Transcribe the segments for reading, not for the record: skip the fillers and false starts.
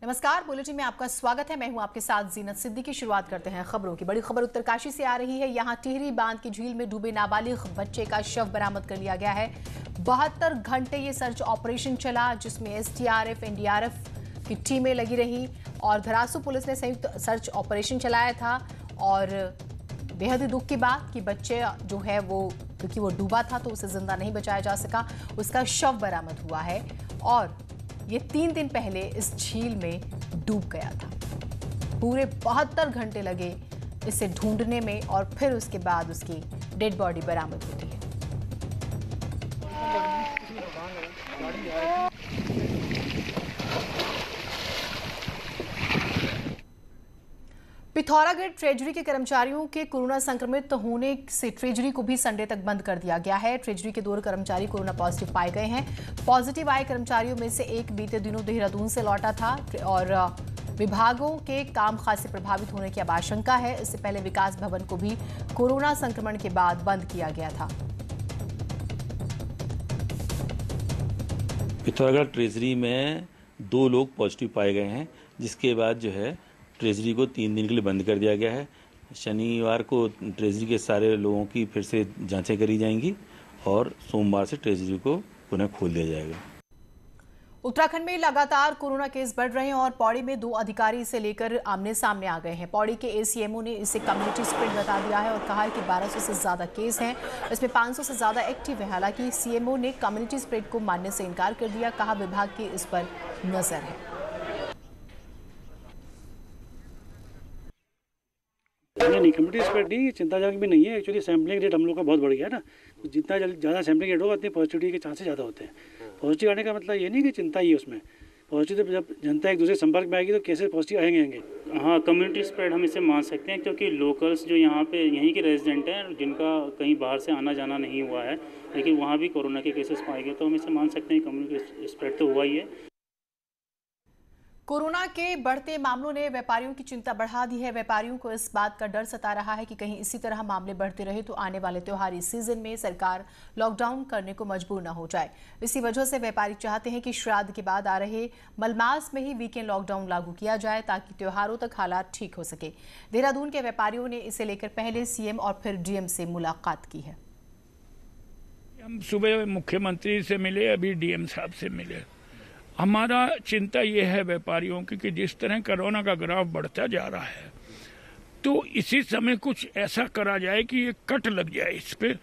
नमस्कार, बुलेटिन में आपका स्वागत है। मैं हूं आपके साथ जीनत सिद्दीकी। शुरुआत करते हैं खबरों की। बड़ी खबर उत्तरकाशी से आ रही है। यहां टिहरी बांध की झील में डूबे नाबालिग बच्चे का शव बरामद कर लिया गया है। 72 घंटे ये सर्च ऑपरेशन चला, जिसमें एसडीआरएफ, एनडीआरएफ की टीमें लगी रही और धरासू पुलिस ने संयुक्त सर्च ऑपरेशन चलाया था। और बेहद ही दुख की बात कि बच्चे जो है वो, क्योंकि वो डूबा था तो उसे जिंदा नहीं बचाया जा सका, उसका शव बरामद हुआ है और ये 3 दिन पहले इस झील में डूब गया था। पूरे 72 घंटे लगे इसे ढूंढने में और फिर उसके बाद उसकी डेड बॉडी बरामद होती है। पिथौरागढ़ ट्रेजरी के कर्मचारियों के कोरोना संक्रमित होने से ट्रेजरी को भी संडे तक बंद कर दिया गया है। ट्रेजरी के 2 कर्मचारी कोरोना पॉजिटिव पाए गए हैं। पॉजिटिव आए कर्मचारियों में से एक बीते दिनों देहरादून से लौटा था और विभागों के कामकाज से प्रभावित होने की अब आशंका है। इससे पहले विकास भवन को भी कोरोना संक्रमण के बाद बंद किया गया था। पिथौरागढ़ ट्रेजरी में 2 लोग पॉजिटिव पाए गए हैं, जिसके बाद जो है ट्रेजरी को 3 दिन के लिए बंद कर दिया गया है। शनिवार को ट्रेजरी के सारे लोगों की फिर से जांचें करी जाएंगी और सोमवार से ट्रेजरी को पुनः खोल दिया जाएगा। उत्तराखंड में लगातार कोरोना केस बढ़ रहे हैं और पौड़ी में 2 अधिकारी इसे लेकर आमने सामने आ गए हैं। पौड़ी के एसीएमओ ने इसे कम्युनिटी स्प्रेड बता दिया है और कहा है कि 1200 से ज्यादा केस हैं, इसमें 500 से ज्यादा एक्टिव है। हालांकि सीएमओ ने कम्युनिटी स्प्रेड को मानने से इनकार कर दिया। कहा विभाग की इस पर नजर है। नहीं, कम्युनिटी स्प्रेड नहीं, चिंताजनक भी नहीं है। एक्चुअली सैम्पलिंग रेट हम लोग का बहुत बढ़ गया है ना, तो जितना ज़्यादा सैम्पलिंग रेट होगा उतनी पॉजिटिविटी के चांसेस ज़्यादा होते हैं। पॉजिटिव आने का मतलब ये नहीं कि चिंता ही है उसमें। पॉजिटिव जब जनता एक दूसरे संपर्क में आएगी तो कैसे पॉजिटिव आएंगे। हाँ, कम्युनिटी स्प्रेड हम इसे मान सकते हैं, क्योंकि लोकल्स जो यहाँ पे यहीं के रेजिडेंट हैं, जिनका कहीं बाहर से आना जाना नहीं हुआ है, लेकिन वहाँ भी कोरोना के केसेस पाए गए, तो हम इसे मान सकते हैं कम्युनिटी स्प्रेड तो हुआ ही है। कोरोना के बढ़ते मामलों ने व्यापारियों की चिंता बढ़ा दी है। व्यापारियों को इस बात का डर सता रहा है कि कहीं इसी तरह मामले बढ़ते रहे तो आने वाले त्योहारी सीजन में सरकार लॉकडाउन करने को मजबूर न हो जाए। इसी वजह से व्यापारी चाहते हैं कि श्राद्ध के बाद आ रहे मलमास में ही वीकेंड लॉकडाउन लागू किया जाए, ताकि त्योहारों तक हालात ठीक हो सके। देहरादून के व्यापारियों ने इसे लेकर पहले सीएम और फिर डीएम से मुलाकात की है। हम सुबह मुख्यमंत्री से मिले, अभी डीएम साहब से मिले। हमारा चिंता ये है व्यापारियों की कि जिस तरह कोरोना का ग्राफ बढ़ता जा रहा है, तो इसी समय कुछ ऐसा करा जाए कि ये कट लग जाए इस पे,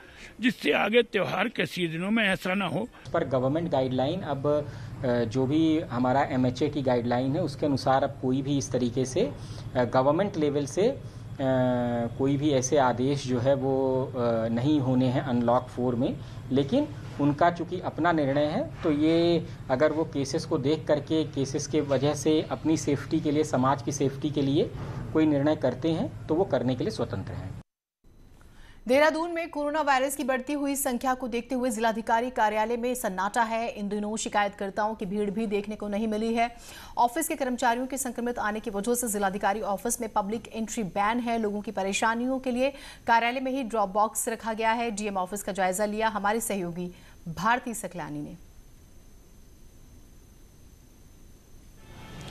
जिससे आगे त्योहार के सीजनों में ऐसा ना हो। पर गवर्नमेंट गाइडलाइन, अब जो भी हमारा एमएचए की गाइडलाइन है उसके अनुसार अब कोई भी इस तरीके से गवर्नमेंट लेवल से कोई भी ऐसे आदेश जो है वो नहीं होने हैं अनलॉक 4 में। लेकिन उनका चूंकि अपना निर्णय है, तो ये अगर वो केसेस को देख करके केसेस के वजह से अपनी सेफ्टी के लिए, समाज की सेफ्टी के लिए कोई निर्णय करते हैं तो वो करने के लिए स्वतंत्र हैं। देहरादून में कोरोना वायरस की बढ़ती हुई संख्या को देखते हुए जिलाधिकारी कार्यालय में सन्नाटा है। इन दिनों शिकायतकर्ताओं की भीड़ भी देखने को नहीं मिली है। ऑफिस के कर्मचारियों के संक्रमित आने की वजह से जिलाधिकारी ऑफिस में पब्लिक एंट्री बैन है। लोगों की परेशानियों के लिए कार्यालय में ही ड्रॉप बॉक्स रखा गया है। डीएम ऑफिस का जायजा लिया हमारे सहयोगी भारती सकलानी ने।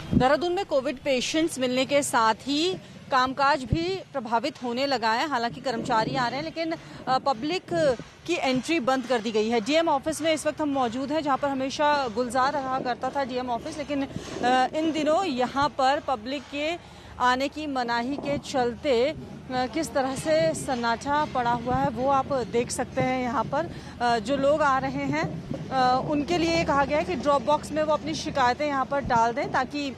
देहरादून में कोविड पेशेंट्स मिलने के साथ ही कामकाज भी प्रभावित होने लगा है। हालांकि कर्मचारी आ रहे हैं, लेकिन पब्लिक की एंट्री बंद कर दी गई है। डीएम ऑफिस में इस वक्त हम मौजूद हैं, जहां पर हमेशा गुलजार रहा करता था डीएम ऑफिस, लेकिन इन दिनों यहां पर पब्लिक के आने की मनाही के चलते किस तरह से सन्नाटा पड़ा हुआ है वो आप देख सकते हैं। यहाँ पर जो लोग आ रहे हैं उनके लिए कहा गया है कि ड्रॉप बॉक्स में वो अपनी शिकायतें यहाँ पर डाल दें, ताकि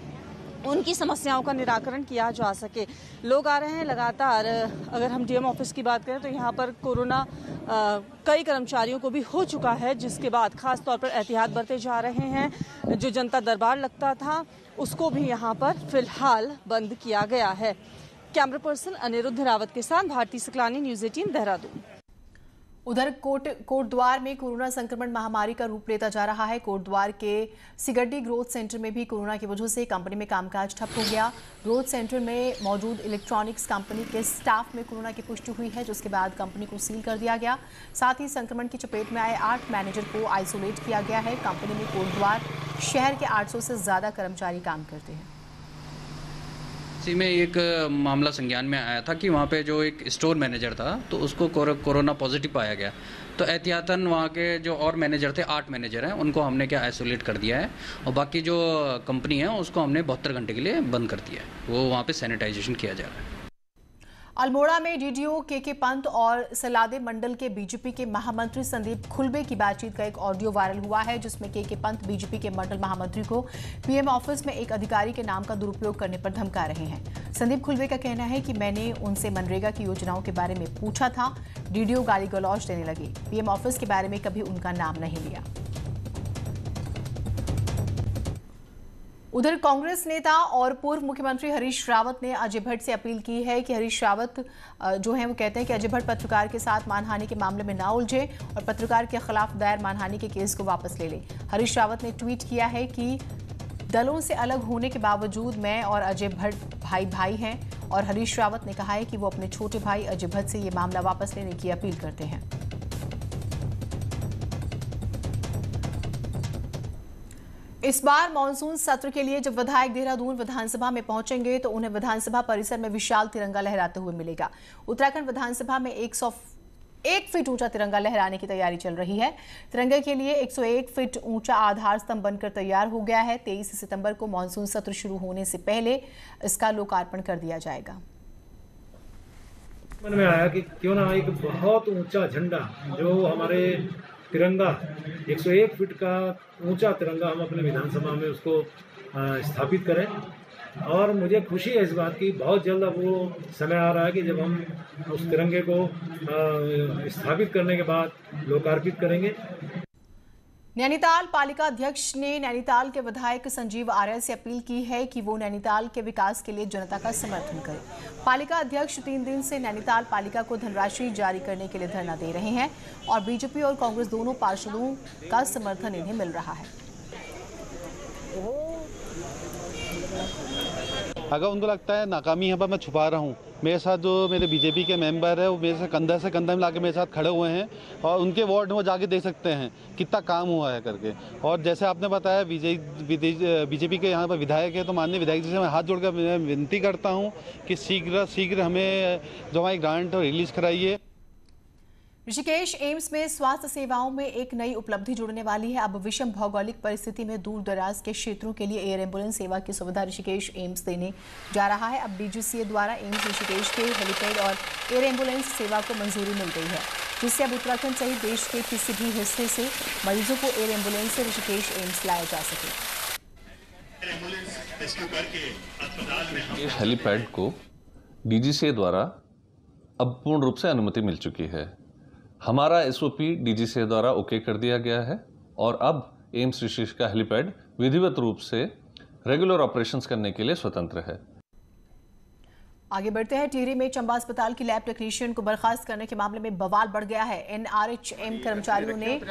उनकी समस्याओं का निराकरण किया जा सके। लोग आ रहे हैं लगातार। अगर हम डीएम ऑफिस की बात करें तो यहाँ पर कोरोना कई कर्मचारियों को भी हो चुका है, जिसके बाद खास तौर पर एहतियात बरते जा रहे हैं। जो जनता दरबार लगता था उसको भी यहाँ पर फिलहाल बंद किया गया है। कैमरा पर्सन अनिरुद्ध रावत के साथ भारती सकलानी, न्यूज़ 18 देहरादून। उधर कोटद्वार में कोरोना संक्रमण महामारी का रूप लेता जा रहा है। कोटद्वार के सिगड्डी ग्रोथ सेंटर में भी कोरोना की वजह से कंपनी में कामकाज ठप हो गया। ग्रोथ सेंटर में मौजूद इलेक्ट्रॉनिक्स कंपनी के स्टाफ में कोरोना की पुष्टि हुई है, जिसके बाद कंपनी को सील कर दिया गया। साथ ही संक्रमण की चपेट में आए 8 मैनेजर को आइसोलेट किया गया है। कंपनी में कोटद्वार शहर के 800 से ज्यादा कर्मचारी काम करते हैं। इसी में एक मामला संज्ञान में आया था कि वहाँ पे जो एक स्टोर मैनेजर था तो उसको कोरोना पॉजिटिव पाया गया। तो एहतियातन वहाँ के जो और मैनेजर थे, 8 मैनेजर हैं, उनको हमने क्या आइसोलेट कर दिया है और बाकी जो कंपनी है उसको हमने 72 घंटे के लिए बंद कर दिया है। वो वहाँ पे सैनिटाइजेशन किया जा रहा है। अल्मोड़ा में डीडीओ के पंत और सलादे मंडल के बीजेपी के महामंत्री संदीप खुलबे की बातचीत का एक ऑडियो वायरल हुआ है, जिसमें के पंत बीजेपी के मंडल महामंत्री को पीएम ऑफिस में एक अधिकारी के नाम का दुरुपयोग करने पर धमका रहे हैं। संदीप खुलबे का कहना है कि मैंने उनसे मनरेगा की योजनाओं के बारे में पूछा था, डीडीओ गाली गलौज देने लगे। पीएम ऑफिस के बारे में कभी उनका नाम नहीं लिया। उधर कांग्रेस नेता और पूर्व मुख्यमंत्री हरीश रावत ने अजय भट्ट से अपील की है कि हरीश रावत जो हैं वो कहते हैं कि अजय भट्ट पत्रकार के साथ मानहानि के मामले में ना उलझे और पत्रकार के खिलाफ दायर मानहानि के केस को वापस ले ले। हरीश रावत ने ट्वीट किया है कि दलों से अलग होने के बावजूद मैं और अजय भट्ट भाई हैं और हरीश रावत ने कहा है कि वो अपने छोटे भाई अजय भट्ट से ये मामला वापस लेने की अपील करते हैं। इस बार मानसून सत्र के लिए जब विधायक देहरादून विधानसभा में पहुंचेंगे तो उन्हें विधानसभा परिसर में विशाल तिरंगा लहराते हुए मिलेगा। उत्तराखंड विधानसभा में 101 फीट ऊंचा तिरंगा लहराने की तैयारी चल रही है। तिरंगे के लिए 101 फीट ऊंचा आधार स्तंभ बनकर तैयार हो गया है। 23 सितंबर को मानसून सत्र शुरू होने से पहले इसका लोकार्पण कर दिया जाएगा। मन में आया कि क्यों ना एक बहुत ऊंचा झंडा जो हमारे तिरंगा 101 फीट का ऊंचा तिरंगा हम अपने विधानसभा में उसको स्थापित करें। और मुझे खुशी है इस बात की, बहुत जल्द अब वो समय आ रहा है कि जब हम उस तिरंगे को स्थापित करने के बाद लोकार्पित करेंगे। नैनीताल पालिका अध्यक्ष ने नैनीताल के विधायक संजीव आर्य से अपील की है कि वो नैनीताल के विकास के लिए जनता का समर्थन करें। पालिका अध्यक्ष 3 दिन से नैनीताल पालिका को धनराशि जारी करने के लिए धरना दे रहे हैं और बीजेपी और कांग्रेस दोनों पार्षदों का समर्थन इन्हें मिल रहा है। अगर उनको लगता है नाकामी यहाँ पर मैं छुपा रहा हूँ, मेरे साथ जो मेरे बीजेपी के मेंबर है वो मेरे से कंधा मिला के मेरे साथ खड़े हुए हैं और उनके वार्ड में वो जाके देख सकते हैं कितना काम हुआ है करके। और जैसे आपने बताया बीजेपी के यहाँ पर विधायक है, तो माननीय विधायक जी से मैं हाथ जोड़कर मैं विनती करता हूँ कि शीघ्र हमें जो हमारी ग्रांट रिलीज कराइए। ऋषिकेश एम्स में स्वास्थ्य सेवाओं में एक नई उपलब्धि जुड़ने वाली है। अब विषम भौगोलिक परिस्थिति में दूर दराज के क्षेत्रों के लिए एयर एम्बुलेंस सेवा की सुविधा ऋषिकेश एम्स देने जा रहा है। अब डीजीसीए द्वारा एम्स ऋषिकेश के हेलीपैड और एयर एम्बुलेंस सेवा को मंजूरी मिल गई है, जिससे अब उत्तराखंड सहित देश के किसी भी हिस्से से मरीजों को एयर एम्बुलेंस से ऋषिकेश एम्स लाया जा सके। इस हेलीपैड को डीजीसीए द्वारा अब पूर्ण रूप से अनुमति मिल चुकी है। हमारा एसओपी डीजीसीए द्वारा ओके कर दिया गया है और अब एम्स ऋषिकेश का हेलीपैड विधिवत रूप से रेगुलर ऑपरेशंस करने के लिए स्वतंत्र है। आगे बढ़ते हैं। टिहरी में चंबा अस्पताल की लैब टेक्नीशियन को बर्खास्त करने के मामले में बवाल बढ़ गया है। एनआरएचएम कर्मचारियों ने के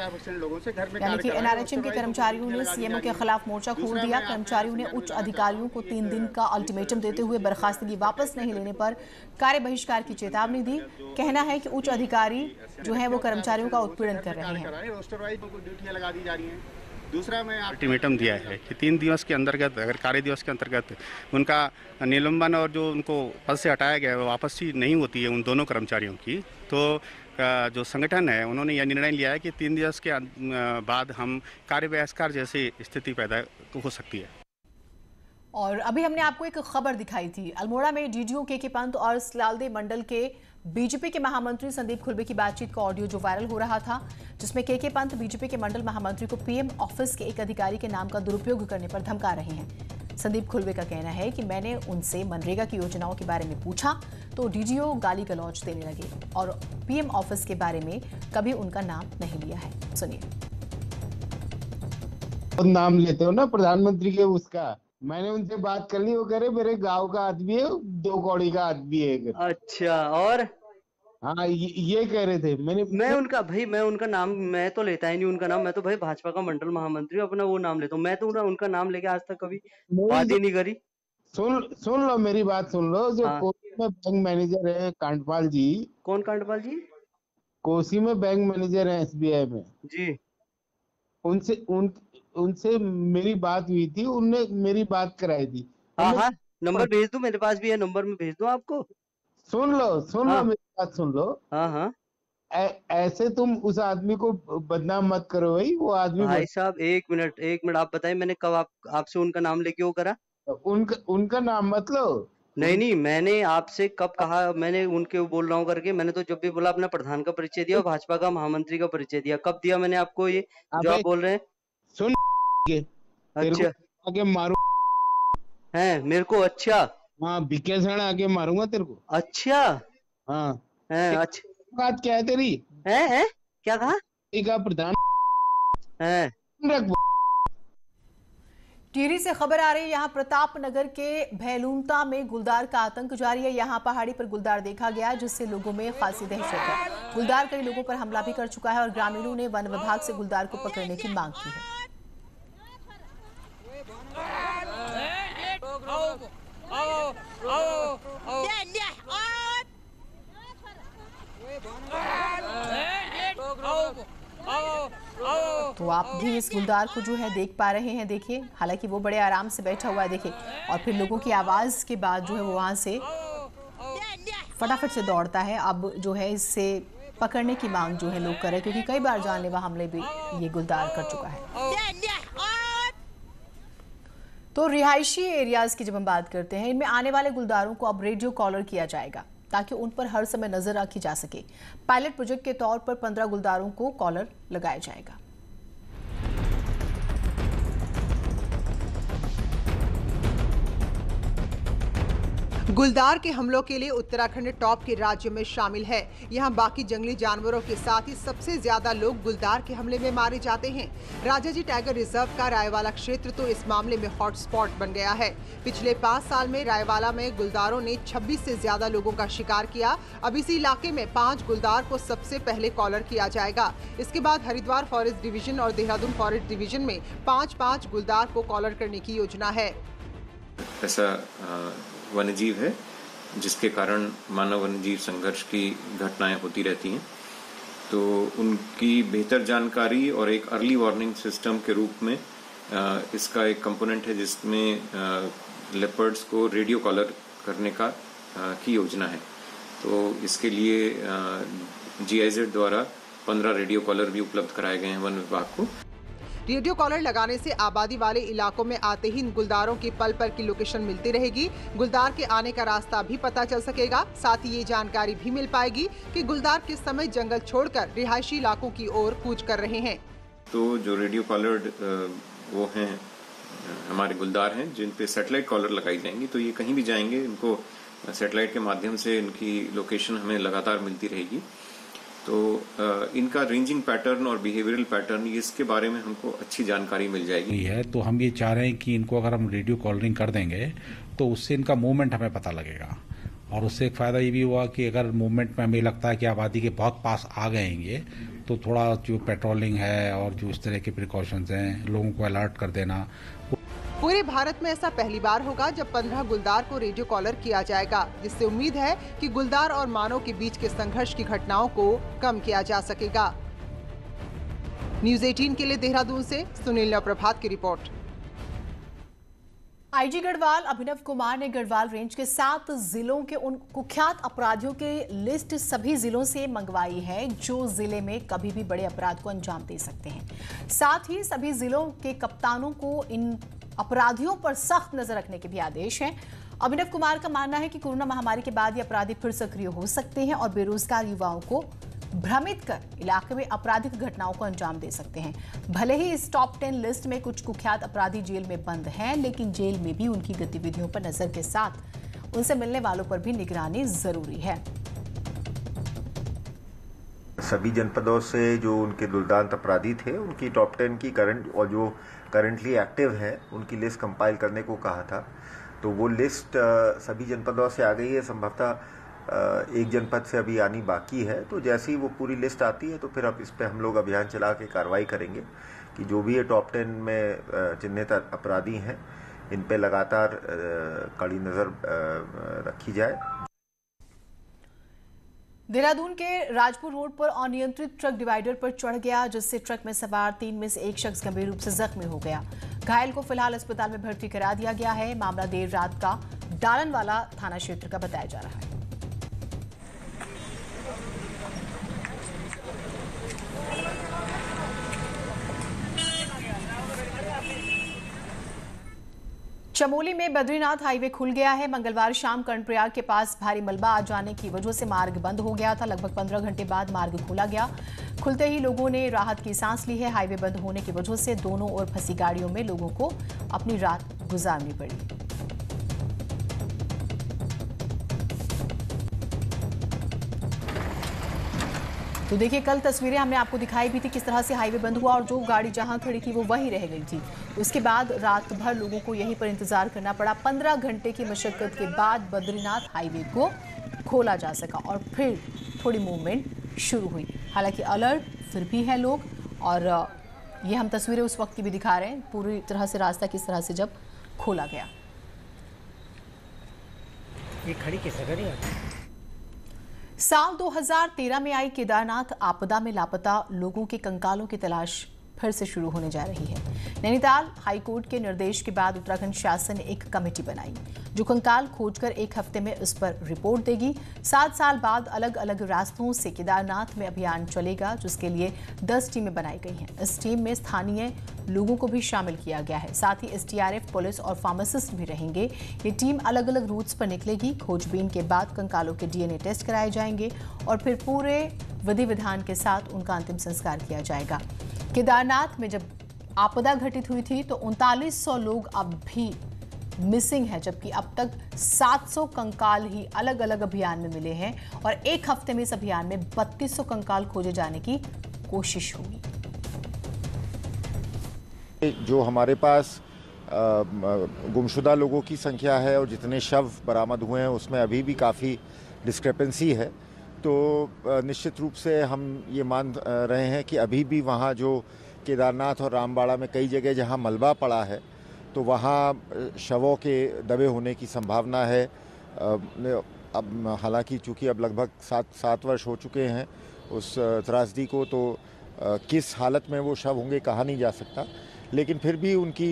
कर्मचारियों ने सीएमओ के खिलाफ मोर्चा खोल दिया। कर्मचारियों ने उच्च अधिकारियों को 3 दिन का अल्टीमेटम देते हुए बर्खास्तगी वापस नहीं लेने पर कार्य बहिष्कार की चेतावनी दी। कहना है कि उच्च अधिकारी जो है वो कर्मचारियों का उत्पीड़न कर रहे हैं। दूसरा मैं अल्टीमेटम दिया है कि 3 दिवस के अंतर्गत, अगर कार्य दिवस के अंतर्गत उनका निलंबन और जो उनको पद से हटाया गया है वो वापसी नहीं होती है उन दोनों कर्मचारियों की, तो जो संगठन है उन्होंने यह निर्णय लिया है कि 3 दिवस के बाद हम कार्य बहिष्कार जैसी स्थिति पैदा हो सकती है। और अभी हमने आपको एक खबर दिखाई थी। अल्मोड़ा में डीडीओ के पंत और सलादे मंडल के बीजेपी के महामंत्री संदीप खुलबे की बातचीत का ऑडियो जो वायरल हो रहा था, जिसमें के पंत बीजेपी के मंडल महामंत्री को पीएम ऑफिस के एक अधिकारी के नाम का दुरुपयोग करने पर धमका रहे हैं। संदीप खुलबे का कहना है कि मैंने उनसे मनरेगा की योजनाओं के बारे में पूछा तो डीडीओ गाली गलौज देने लगे और पीएम ऑफिस के बारे में कभी उनका नाम नहीं लिया है। सुनिए। नाम लेते हो ना प्रधानमंत्री के, उसका मैंने उनसे बात कर ली, वो कह रहे मेरे गांव का आदमी है, 2 कौड़ी का आदमी है। अच्छा, और हाँ ये कह रहे थे। मैं उनका नाम मैं तो लेता ही नहीं उनका नाम। मैं तो भाई भाजपा का मंडल महामंत्री अपना वो नाम लेता हूँ। मैं तो उनका नाम लेके आज तक कभी बात ही नहीं करी। सुन लो मेरी बात सुन लो। जो कोसी में बैंक मैनेजर है कांडपाल जी। कौन कांडपाल जी? कोसी में बैंक मैनेजर है एसबीआई में जी। उनसे मेरी बात हुई थी, उनने मेरी बात कराई थी। नंबर भेज दूं, मेरे पास भी है नंबर, में भेज दूं आपको? सुन लो मेरी बात सुन लो। हाँ हाँ। ऐसे तुम उस आदमी को बदनाम मत करो भाई, वो आदमी भाई साहब एक मिनट आप बताइए, मैंने कब आपसे उनका नाम लेके वो करा? उनका नाम मत लो। नहीं, मैंने आपसे कब कहा मैंने उनके बोल रहा हूँ करके? मैंने तो जब भी बोला अपना प्रधान का परिचय दिया और भाजपा का महामंत्री का परिचय दिया। कब दिया मैंने आपको ये जो आप बोल रहे हैं? सुन, अच्छा आगे मारू है मेरे को? अच्छा हाँ, बिके सण आगे मारूंगा तेरे को। अच्छा हाँ है। अच्छा बात क्या है तेरी? है क्या कहा? का प्रधान है। टिहरी से खबर आ रही है, यहाँ प्रताप नगर के भैलूनता में गुलदार का आतंक जारी है। यहाँ पहाड़ी पर गुलदार देखा गया, जिससे लोगों में खासी दहशत है। गुलदार कई लोगों पर हमला भी कर चुका है और ग्रामीणों ने वन विभाग से गुलदार को पकड़ने की मांग की है। तो आप भी इस गुलदार को जो है देख पा रहे हैं। देखिए, हालांकि वो बड़े आराम से बैठा हुआ है। देखिए, और फिर लोगों की आवाज के बाद जो है वो वहां से फटाफट से दौड़ता है। अब जो है इससे पकड़ने की मांग जो है लोग कर रहे हैं, क्योंकि कई बार जानलेवा हमले भी ये गुलदार कर चुका है। तो रिहायशी एरियाज की जब हम बात करते हैं, इनमें आने वाले गुलदारों को अब रेडियो कॉलर किया जाएगा ताकि उन पर हर समय नजर रखी जा सके। पायलट प्रोजेक्ट के तौर पर 15 गुलदारों को कॉलर लगाया जाएगा। गुलदार के हमलों के लिए उत्तराखंड टॉप के राज्य में शामिल है। यहाँ बाकी जंगली जानवरों के साथ ही सबसे ज्यादा लोग गुलदार के हमले में मारे जाते हैं। राजाजी टाइगर रिजर्व का रायवाला क्षेत्र तो इस मामले में हॉटस्पॉट बन गया है। पिछले 5 साल में रायवाला में गुलदारों ने 26 से ज्यादा लोगों का शिकार किया। अब इसी इलाके में 5 गुलदार को सबसे पहले कॉलर किया जाएगा। इसके बाद हरिद्वार फॉरेस्ट डिवीजन और देहरादून फॉरेस्ट डिवीजन में 5-5 गुलदार को कॉलर करने की योजना है। ऐसा वन्यजीव है जिसके कारण मानव वन्यजीव संघर्ष की घटनाएं होती रहती हैं, तो उनकी बेहतर जानकारी और एक अर्ली वार्निंग सिस्टम के रूप में इसका एक कंपोनेंट है जिसमें लेपर्ड्स को रेडियो कॉलर करने की योजना है। तो इसके लिए GIZ द्वारा 15 रेडियो कॉलर भी उपलब्ध कराए गए हैं वन विभाग को। रेडियो कॉलर लगाने से आबादी वाले इलाकों में आते ही गुलदारों की पल पर की लोकेशन मिलती रहेगी। गुलदार के आने का रास्ता भी पता चल सकेगा। साथ ही ये जानकारी भी मिल पाएगी कि गुलदार किस समय जंगल छोड़कर रिहायशी इलाकों की ओर कूच कर रहे हैं। तो जो रेडियो कॉलर वो हैं हमारे गुलदार हैं जिन पे सैटेलाइट कॉलर लगाई जाएंगी, तो ये कहीं भी जाएंगे इनको सैटेलाइट के माध्यम से इनकी लोकेशन हमें लगातार मिलती रहेगी। तो इनका रेंजिंग पैटर्न और बिहेवियरल पैटर्न इसके बारे में हमको अच्छी जानकारी मिल जाएगी। है तो हम ये चाह रहे हैं कि इनको अगर हम रेडियो कॉलरिंग कर देंगे तो उससे इनका मूवमेंट हमें पता लगेगा, और उससे एक फ़ायदा ये भी हुआ कि अगर मूवमेंट में हमें लगता है कि आबादी के बहुत पास आ गए हैं तो थोड़ा जो पेट्रोलिंग है और जो इस तरह के प्रिकॉशंस हैं लोगों को अलर्ट कर देना। पूरे भारत में ऐसा पहली बार होगा जब 15 गुलदार को रेडियो कॉलर किया जाएगा, जिससे उम्मीद है कि गुलदार और मानव के बीच के संघर्ष की घटनाओं को कम किया जा सकेगा। न्यूज़ 18 के लिए देहरादून से सुनील प्रभात की रिपोर्ट। IG गढ़वाल अभिनव कुमार ने गढ़वाल रेंज के 7 जिलों के उन कुख्यात अपराधियों की लिस्ट सभी जिलों से मंगवाई है जो जिले में कभी भी बड़े अपराध को अंजाम दे सकते हैं। साथ ही सभी जिलों के कप्तानों को इन अपराधियों पर सख्त नजर रखने के भी आदेश हैं। अभिनव कुमार का मानना है कि कोरोना महामारी के बाद ये अपराधी फिर सक्रिय हो सकते हैं और बेरोजगार युवाओं को भ्रमित कर इलाके में आपराधिक घटनाओं को अंजाम दे सकते हैं। भले ही इस टॉप 10 लिस्ट में कुछ कुख्यात अपराधी जेल में बंद हैं, लेकिन जेल में भी उनकी गतिविधियों पर नजर के साथ उनसे मिलने वालों पर भी निगरानी जरूरी है। सभी जनपदों से जो उनके दुर्दांत अपराधी थे उनकी टॉप 10 की करंट और जो करंटली एक्टिव है उनकी लिस्ट कंपाइल करने को कहा था। तो वो लिस्ट सभी जनपदों से आ गई है। संभवतः एक जनपद से अभी आनी बाकी है। तो जैसे ही वो पूरी लिस्ट आती है तो फिर अब इस पे हम लोग अभियान चला के कार्रवाई करेंगे कि जो भी ये टॉप 10 में चिन्हित अपराधी हैं इन पे लगातार कड़ी नज़र रखी जाए। देहरादून के राजपुर रोड पर अनियंत्रित ट्रक डिवाइडर पर चढ़ गया, जिससे ट्रक में सवार 3 में से एक शख्स गंभीर रूप से जख्मी हो गया। घायल को फिलहाल अस्पताल में भर्ती करा दिया गया है। मामला देर रात का डालनवाला थाना क्षेत्र का बताया जा रहा है। चमोली में बद्रीनाथ हाईवे खुल गया है। मंगलवार शाम कर्णप्रयाग के पास भारी मलबा आ जाने की वजह से मार्ग बंद हो गया था। लगभग 15 घंटे बाद मार्ग खोला गया। खुलते ही लोगों ने राहत की सांस ली है। हाईवे बंद होने की वजह से दोनों ओर फंसी गाड़ियों में लोगों को अपनी रात गुजारनी पड़ी। तो देखिए, कल तस्वीरें हमने आपको दिखाई भी थी किस तरह से हाईवे बंद हुआ और जो गाड़ी जहां खड़ी थी वो वहीं रह गई थी। उसके बाद रात भर लोगों को यहीं पर इंतजार करना पड़ा। 15 घंटे की मशक्कत के बाद बद्रीनाथ हाईवे को खोला जा सका और फिर थोड़ी मूवमेंट शुरू हुई। हालांकि अलर्ट फिर भी है लोग, और ये हम तस्वीरें उस वक्त की भी दिखा रहे हैं, पूरी तरह से रास्ता किस तरह से जब खोला गया। ये खड़ी कैसे करी? साल 2013 में आई केदारनाथ आपदा में लापता लोगों के कंकालों की तलाश फिर से शुरू होने जा रही है। नैनीताल हाईकोर्ट के निर्देश के बाद उत्तराखंड शासन ने एक कमेटी बनाई जो कंकाल खोजकर 1 हफ्ते में इस पर रिपोर्ट देगी। 7 साल बाद अलग अलग रास्तों से केदारनाथ में अभियान चलेगा, जिसके लिए 10 टीमें बनाई गई हैं। इस टीम में स्थानीय लोगों को भी शामिल किया गया है। साथ ही SDRF, पुलिस और फार्मासिस्ट भी रहेंगे। ये टीम अलग अलग रूट्स पर निकलेगी। खोजबीन के बाद कंकालों के DNA टेस्ट कराए जाएंगे और फिर पूरे विधि विधान के साथ उनका अंतिम संस्कार किया जाएगा। केदारनाथ में जब आपदा घटित हुई थी तो 3900 लोग अब भी मिसिंग है, जबकि अब तक 700 कंकाल ही अलग अलग अभियान में मिले हैं और 1 हफ्ते में इस अभियान में 3200 कंकाल खोजे जाने की कोशिश होगी। जो हमारे पास गुमशुदा लोगों की संख्या है और जितने शव बरामद हुए हैं उसमें अभी भी काफ़ी डिस्क्रिपेंसी है, तो निश्चित रूप से हम ये मान रहे हैं कि अभी भी वहाँ जो केदारनाथ और रामबाड़ा में कई जगह जहाँ मलबा पड़ा है तो वहाँ शवों के दबे होने की संभावना है। अब हालांकि चूँकि अब लगभग 7 वर्ष हो चुके हैं उस त्रासदी को, तो किस हालत में वो शव होंगे कहा नहीं जा सकता, लेकिन फिर भी उनकी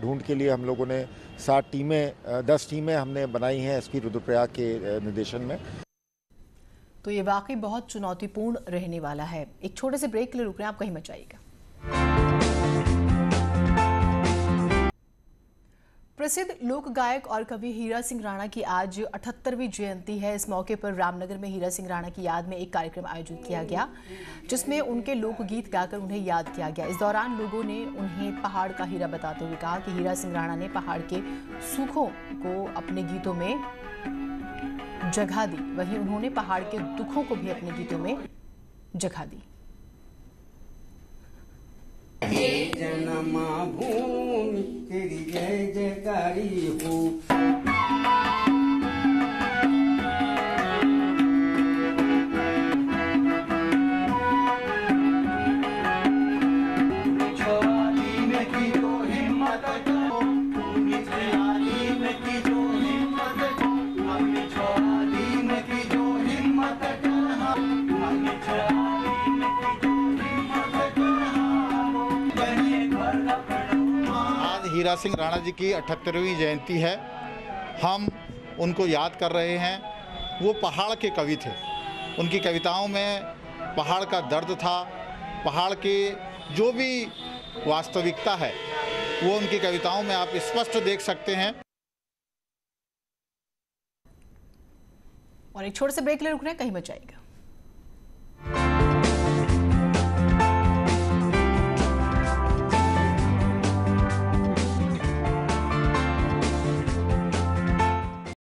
ढूंढ के लिए हम लोगों ने 10 टीमें हमने बनाई हैं SP रुद्रप्रयाग के निर्देशन में। तो ये वाकई बहुत चुनौतीपूर्ण रहने वाला है। एक छोटे से ब्रेक के लिए रुक रहे हैं, आप कहीं मत जाइएगा। प्रसिद्ध लोक गायक और कवि हीरा सिंह राणा की आज 78वीं जयंती है। इस मौके पर रामनगर में हीरा सिंह राणा की याद में एक कार्यक्रम आयोजित किया गया, जिसमें उनके लोकगीत गाकर उन्हें याद किया गया। इस दौरान लोगों ने उन्हें पहाड़ का हीरा बताते हुए कहा कि हीरा सिंह राणा ने पहाड़ के सुखों को अपने गीतों में जगह दी, वहीं उन्होंने पहाड़ के दुखों को भी अपने गीतों में जगह दी। जनमा भूमि तेरी जय जयकारी हो। हीरा सिंह राणा जी की 78वीं जयंती है। हम उनको याद कर रहे हैं। वो पहाड़ के कवि थे। उनकी कविताओं में पहाड़ का दर्द था, पहाड़ की जो भी वास्तविकता है वो उनकी कविताओं में आप स्पष्ट देख सकते हैं। और एक छोटे से ब्रेक ले रुक रहे हैं, कहीं मत जाइएगा।